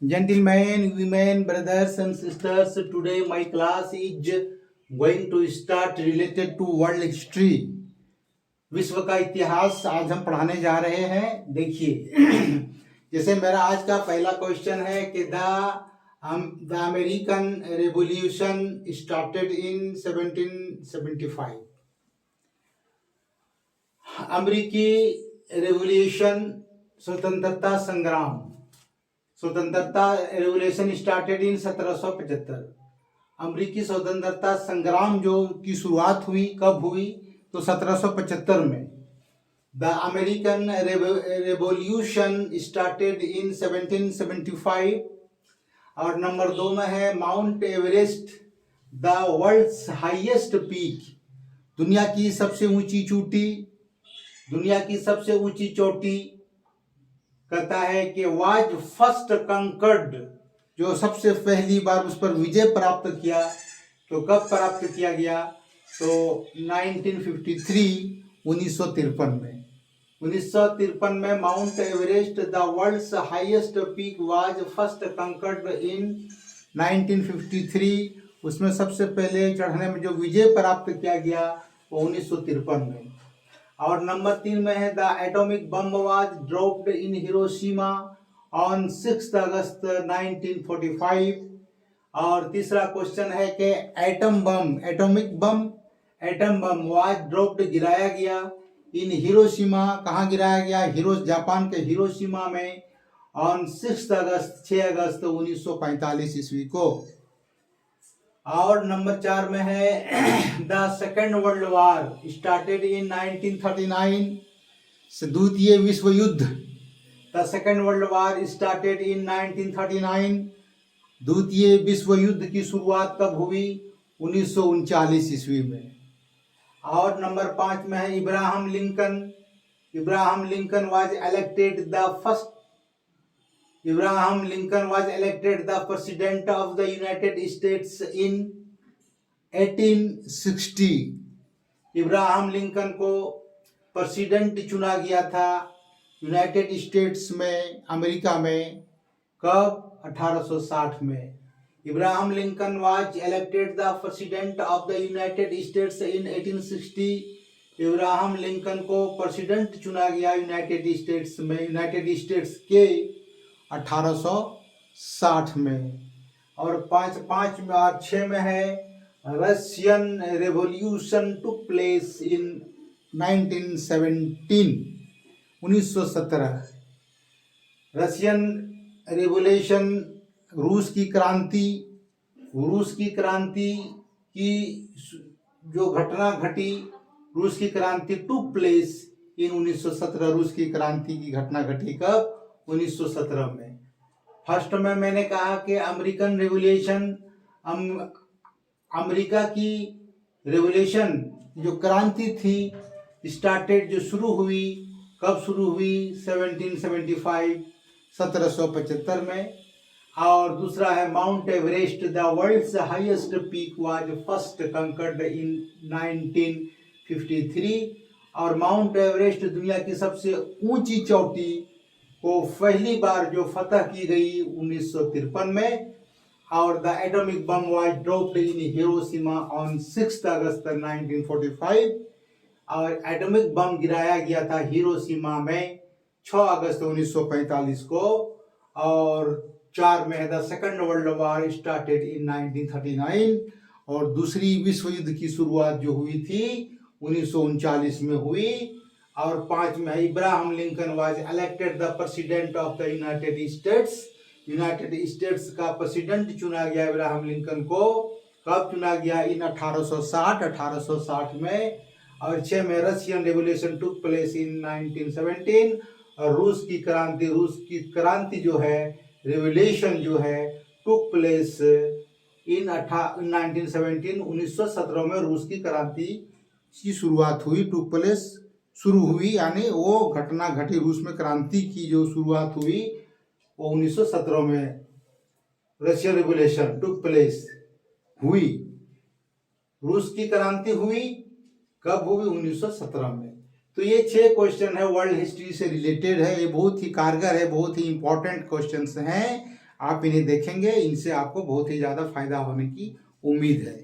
Gentlemen, women, brothers and sisters, today my class is going to start related to world history. विश्व का इतिहास आज हम पढ़ाने जा रहे हैं। देखिए जैसे मेरा आज का पहला क्वेश्चन है कि the American revolution started in 1775। अमेरिकी रेवोल्यूशन स्वतंत्रता रेवोल्यूशन स्टार्टेड इन 1775। अमेरिकी स्वतंत्रता संग्राम जो की शुरुआत हुई कब हुई तो 1775 में। The American revolution started in 1775। और नंबर 2 में है Mount Everest the world's highest peak, दुनिया की सबसे ऊंची चोटी, दुनिया की सबसे ऊंची चोटी कहता है कि वाज फर्स्ट कंकर्ड, जो सबसे पहली बार उस पर विजय प्राप्त किया। तो कब प्राप्त किया गया तो 1953 में। 1953 में Mount Everest the world's highest peak was first conquered in 1953। उसमें सबसे पहले चढ़ने में जो विजय प्राप्त किया गया वो 1953 में। और नंबर 3 में है the atomic bomb was dropped in Hiroshima on 6 अगस्त 1945। और तीसरा क्वेश्चन है कि एटम बम वाज ड्रॉप्ड, गिराया गया इन हिरोशिमा, कहाँ गिराया गया, जापान के हिरोशिमा में ऑन 6 अगस्त 1945 ईस्वी को। और नंबर 4 में है the second world war started in 1939। द्वितीय विश्व युद्ध, the second world war started in 1939। द्वितीय विश्व युद्ध की शुरुआत कब हुई 1939 ईस्वी में। और नंबर 5 में है Abraham Lincoln was elected the president of the United States in 1860। Abraham Lincoln को प्रेसिडेंट चुना गया था यूनाइटेड स्टेट्स में, अमेरिका में, कब 1860 में। Abraham Lincoln was elected the president of the United states in 1860। Abraham Lincoln को प्रेसिडेंट चुना गया यूनाइटेड स्टेट्स के 1860 में। और 6 में है Russian revolution took place in 1917। Russian revolution, रूस की क्रांति की जो घटना घटी, रूस की क्रांति टुक प्लेस इन 1917। रूस की क्रांति की घटना घटी कब 1917 में। फर्स्ट में मैंने कहा कि अमेरिकन रेवोल्यूशन, अमेरिका की रेवोल्यूशन जो क्रांति थी स्टार्टेड, जो शुरू हुई, कब शुरू हुई 1775 में। और दूसरा है Mount Everest the world's highest peak was first conquered in 1953। और माउंट एवरेस्ट दुनिया की सबसे ऊंची चोटी को पहली बार जो फतह की गई 1953 में। और the atomic bomb was dropped in Hiroshima on 6 अगस्त 1945। और एटॉमिक बम गिराया गया था हिरोशिमा में 6 अगस्त 1945 को। और 4 में the second world war started in 1939। और दूसरी विश्व युद्ध की शुरुआत जो हुई थी 1939 में हुई। और 5 में Abraham Lincoln was elected the president of the United states का प्रेसिडेंट चुना गया इब्राहम लिंकन को, कब चुना गया इन 1860 में। और 6 में Russian revolution took place in 1917। और रूस की क्रांति जो है, रेवोल्यूशन जो है, टुक प्लेस इन 1917 में रूस की क्रांति की शुरुआत हुई, टुक प्लेस शुरू हुई, यानी वो घटना घटी, रूस में क्रांति की जो शुरुआत हुई वो 1917 में रशियन रेवोल्यूशन टुक प्लेस हुई। रूस की क्रांति हुई कब हुई 1917 में। तो ये 6 क्वेश्चन है वर्ल्ड हिस्ट्री से रिलेटेड है, ये बहुत ही कारगर है, बहुत ही इंपॉर्टेंट क्वेश्चंस हैं। आप इन्हें देखेंगे, इनसे आपको बहुत ही ज़्यादा फायदा होने की उम्मीद है।